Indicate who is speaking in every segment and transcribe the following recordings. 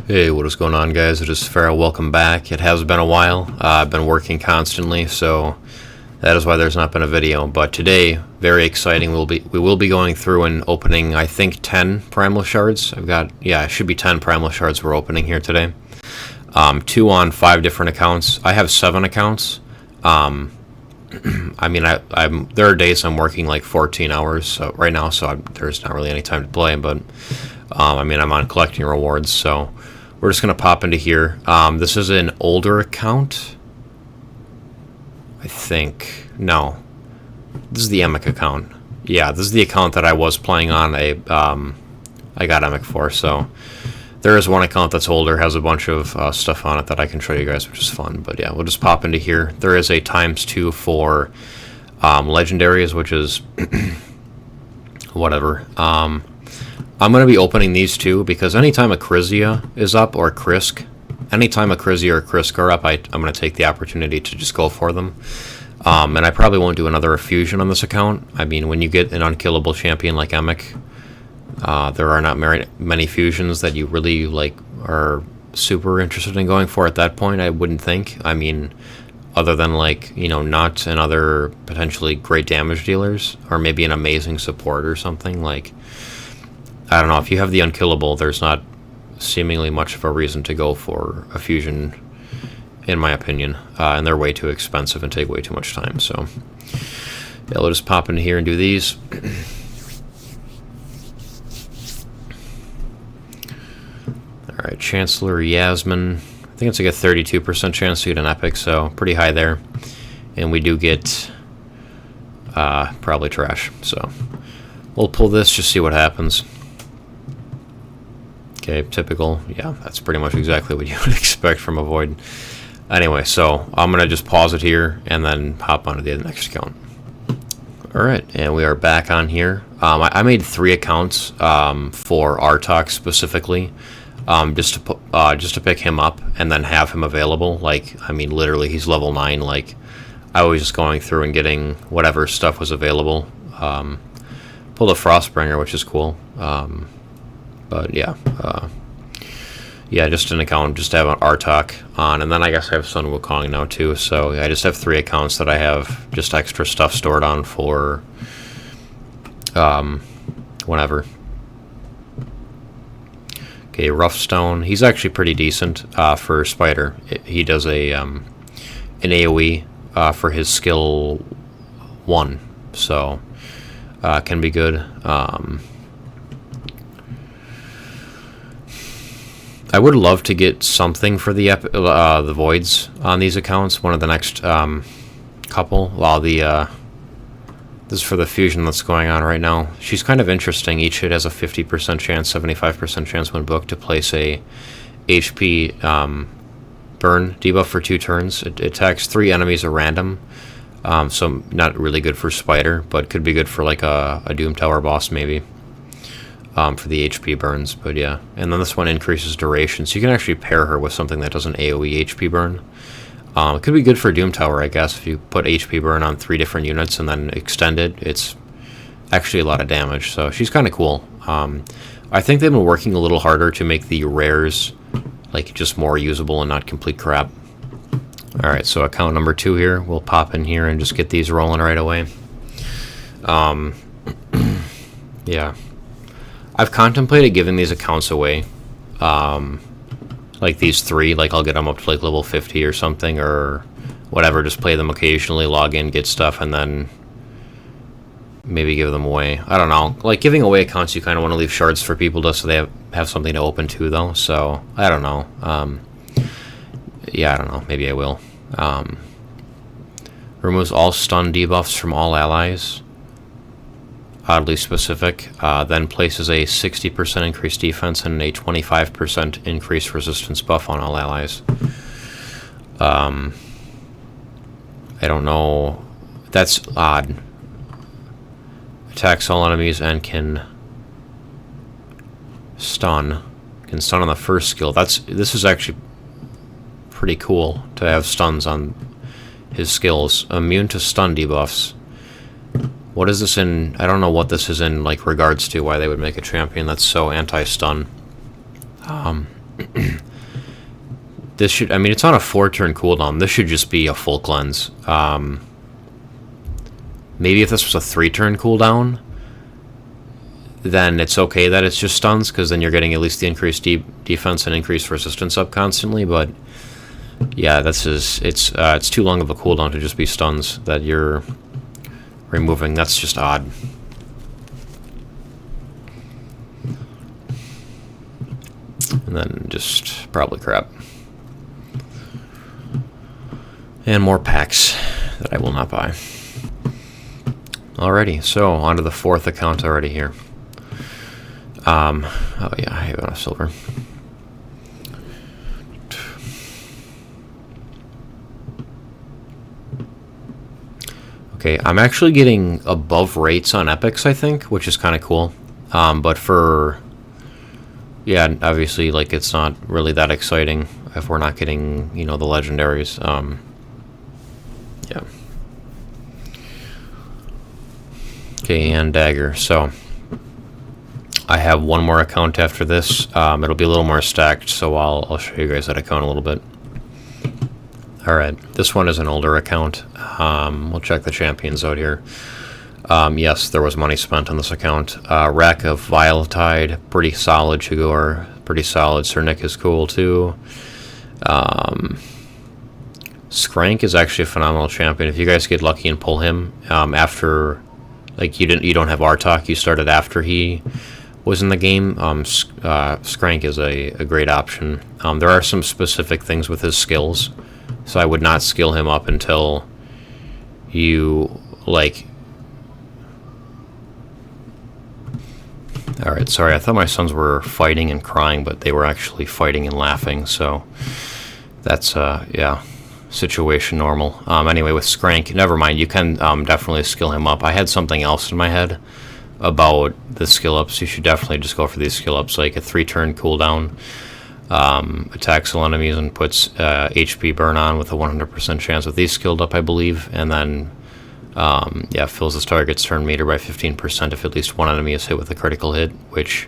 Speaker 1: Hey, what is going on, guys? It is Farrell. Welcome back. It has been a while. I've been working constantly, so that is why there's not been a video. But today, very exciting. We will be going through and opening, I think, 10 Primal Shards. It should be 10 Primal Shards we're opening here today. 2 on 5 different accounts. I have 7 accounts. I mean, there are days I'm working like 14 hours right now, so there's not really any time to play. But I mean, I'm on collecting rewards, so we're just gonna pop into here. This is an older account, I think. No, this is the Emic account. Yeah, this is the account that I was playing on. I got Emic for. So there is one account that's older, has a bunch of stuff on it that I can show you guys, which is fun. But yeah, we'll just pop into here. There is a ×2 for legendaries, which is whatever. I'm going to be opening these two because anytime a Krizia is up, or Krisk, anytime a Krizia or Krisk are up, I'm going to take the opportunity to just go for them. And I probably won't do another fusion on this account. I mean, when you get an unkillable champion like Emic, there are not many fusions that you really are super interested in going for at that point, I wouldn't think. I mean, other than Nut and other potentially great damage dealers, or maybe an amazing support or something. I don't know, if you have the unkillable, there's not seemingly much of a reason to go for a fusion, in my opinion, and they're way too expensive and take way too much time. So yeah, we'll just pop in here and do these. Alright, Chancellor Yasmin. I think it's like a 32% chance to get an epic, so pretty high there. And we do get probably trash, so we'll pull this, just see what happens. Okay, typical. Yeah, that's pretty much exactly what you would expect from a Void. Anyway, so I'm going to just pause it here and then hop onto the next account. Alright, and we are back on here. I made 3 accounts for Artok specifically, just to pick him up and then have him available. I mean, literally, he's level 9. I was just going through and getting whatever stuff was available. Pulled a Frostbringer, which is cool. But yeah, just an account, just to have an Artok on, and then I guess I have Sun Wukong now too. So I just have 3 accounts that I have just extra stuff stored on for whenever. Okay, Roughstone. He's actually pretty decent for Spider. He does an AoE for his skill 1, so can be good. I would love to get something for the Voids on these accounts. One of the next couple. While this is for the fusion that's going on right now. She's kind of interesting. Each hit has a 50% chance, 75% chance when booked to place a HP burn debuff for 2 turns. It attacks 3 enemies at random. So not really good for Spider, but could be good for a Doom Tower boss maybe. For the HP burns, but yeah. And then this one increases duration, so you can actually pair her with something that does an AoE HP burn. It could be good for Doom Tower, I guess, if you put HP burn on 3 different units and then extend it. It's actually a lot of damage, so she's kind of cool. I think they've been working a little harder to make the rares just more usable and not complete crap. Alright, so account number 2 here. We'll pop in here and just get these rolling right away. Yeah. I've contemplated giving these accounts away, these 3, I'll get them up to level 50 or something, or whatever, just play them occasionally, log in, get stuff, and then maybe give them away. I don't know, giving away accounts, you kind of want to leave shards for people just so they have something to open too, though, so I don't know. Yeah, I don't know, maybe I will. Removes all stun debuffs from all allies. Oddly specific, then places a 60% increased defense and a 25% increased resistance buff on all allies. I don't know. That's odd. Attacks all enemies and can stun. Can stun on the first skill. This is actually pretty cool to have stuns on his skills. Immune to stun debuffs. What is this in? I don't know what this is in regards to, why they would make a champion that's so anti-stun. this should, I mean, it's on a 4-turn cooldown. This should just be a full cleanse. Maybe if this was a 3-turn cooldown, then it's okay that it's just stuns, because then you're getting at least the increased defense and increased resistance up constantly. But yeah, it's too long of a cooldown to just be stuns that you're removing. That's just odd. And then just probably crap. And more packs that I will not buy. Alrighty, so on to the 4th account already here. Oh yeah, I have enough silver. Okay, I'm actually getting above rates on epics, I think, which is kind of cool. But for... yeah, obviously, like, it's not really that exciting if we're not getting, you know, the legendaries. Yeah. Okay, and dagger. So, I have one more account after this. It'll be a little more stacked, so I'll show you guys that account a little bit. Alright, this one is an older account. We'll check the champions out here. Yes, there was money spent on this account. Rack of Viletide, pretty solid. Chigor, pretty solid. Sir Nick is cool too. Skrank is actually a phenomenal champion. If you guys get lucky and pull him after, like, you don't have Artok, you started after he was in the game. Skrank is a great option. There are some specific things with his skills, so I would not skill him up until you, like... Alright, sorry, I thought my sons were fighting and crying, but they were actually fighting and laughing, so that's, yeah, situation normal. Anyway, with Skrank, never mind, you can definitely skill him up. I had something else in my head about the skill ups. You should definitely just go for these skill ups, like a 3-turn cooldown, attacks all enemies and puts HP burn on with a 100% chance with these skilled up, I believe, and then yeah, fills this target's turn meter by 15% if at least one enemy is hit with a critical hit, which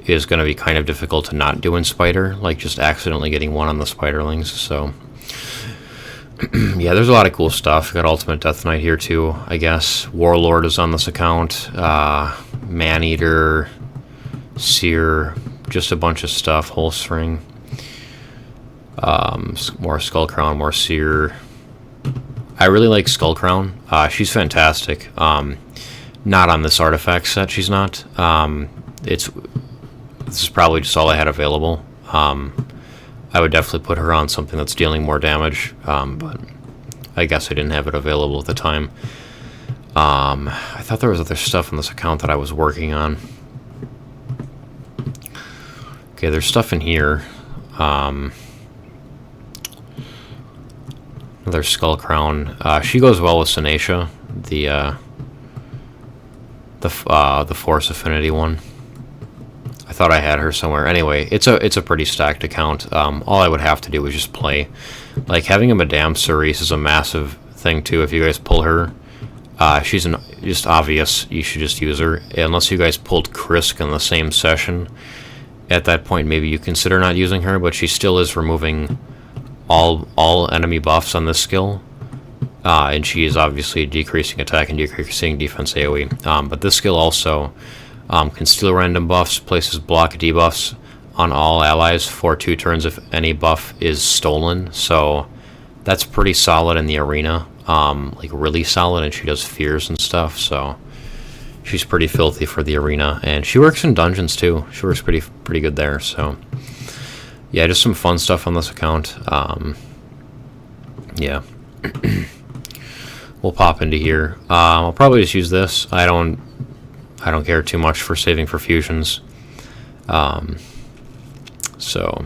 Speaker 1: is going to be kind of difficult to not do in Spider, like just accidentally getting one on the Spiderlings. So yeah, there's a lot of cool stuff. Got Ultimate Death Knight here too, I guess. Warlord is on this account. Maneater, Seer, just a bunch of stuff. Holstring, more Skullcrown, more Seer. I really like Skullcrown. She's fantastic. Not on this artifact set, she's not. This is probably just all I had available. I would definitely put her on something that's dealing more damage, but I guess I didn't have it available at the time. I thought there was other stuff on this account that I was working on. Okay, there's stuff in here. Another Skullcrown. She goes well with Sinacia, the Force Affinity one. I thought I had her somewhere. Anyway, it's a pretty stacked account. All I would have to do is just play. Like, having a Madame Cerise is a massive thing too. If you guys pull her, she's just obvious. You should just use her. Unless you guys pulled Krisk in the same session, at that point maybe you consider not using her. But she still is removing all enemy buffs on this skill, and she is obviously decreasing attack and decreasing defense AoE. But this skill also can steal random buffs, places block debuffs on all allies for 2 turns if any buff is stolen. So that's pretty solid in the arena, like really solid, and she does fears and stuff. So she's pretty filthy for the arena, and she works in dungeons too. She works pretty good there. So yeah, just some fun stuff on this account. Yeah. We'll pop into here. I'll probably just use this. I don't care too much for saving for fusions. So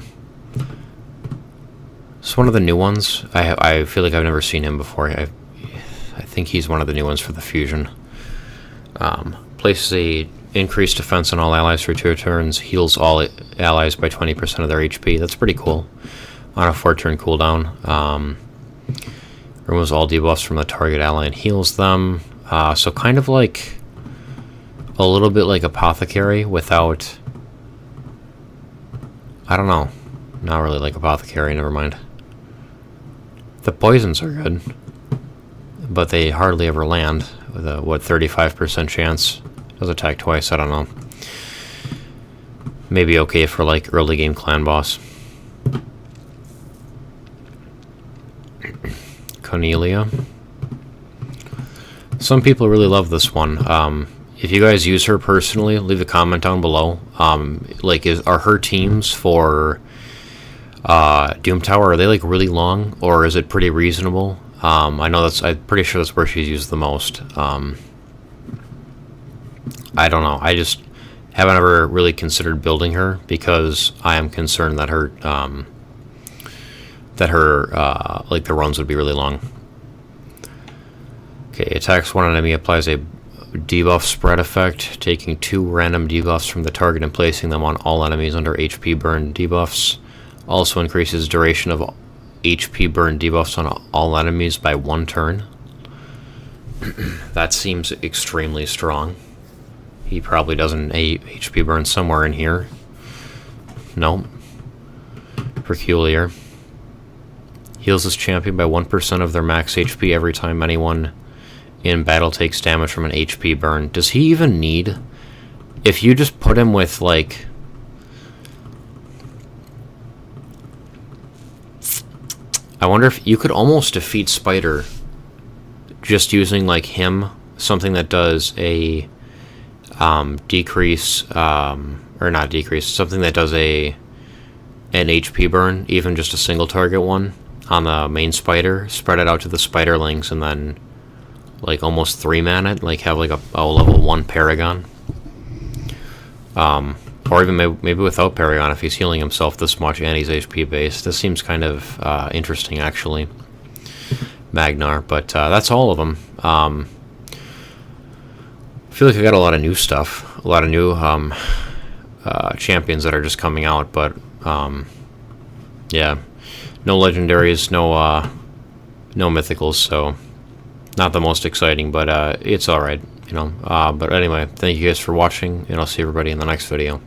Speaker 1: it's one of the new ones. I feel like I've never seen him before. I think he's one of the new ones for the fusion. Places a increased defense on all allies for 2 turns, heals all allies by 20% of their HP. That's pretty cool. On a 4-turn cooldown. Removes all debuffs from the target ally and heals them. So kind of like a little bit like Apothecary without, I don't know. not really like Apothecary, never mind. The poisons are good, but they hardly ever land with a, what, 35% chance? Does attack twice, I don't know. Maybe okay for like early game clan boss. Cornelia. Some people really love this one. If you guys use her personally, leave a comment down below. Like, are her teams for Doom Tower, are they like really long, or is it pretty reasonable? I know I'm pretty sure that's where she's used the most. I don't know. I just haven't ever really considered building her because I am concerned that her like the runs would be really long. Okay, attacks one enemy, applies a debuff spread effect, taking 2 random debuffs from the target and placing them on all enemies under HP burn debuffs. Also increases duration of HP burn debuffs on all enemies by 1 turn. That seems extremely strong. He probably does an HP burn somewhere in here. Nope. Peculiar. Heals his champion by 1% of their max HP every time anyone in battle takes damage from an HP burn. Does he even need... If you just put him with, like... I wonder if you could almost defeat Spider just using, like, him, something that does a decrease, or not decrease, something that does an HP burn, even just a single target one on the main Spider, spread it out to the Spiderlings, and then like almost 3-man it, like have like a level 1 Paragon, or even maybe without Paragon if he's healing himself this much and he's HP based. This seems kind of interesting actually, Magnar, but that's all of them. I feel like I got a lot of new stuff, a lot of new champions that are just coming out, but yeah, no legendaries, no mythicals, so not the most exciting, but it's alright, you know. But anyway, thank you guys for watching, and I'll see everybody in the next video.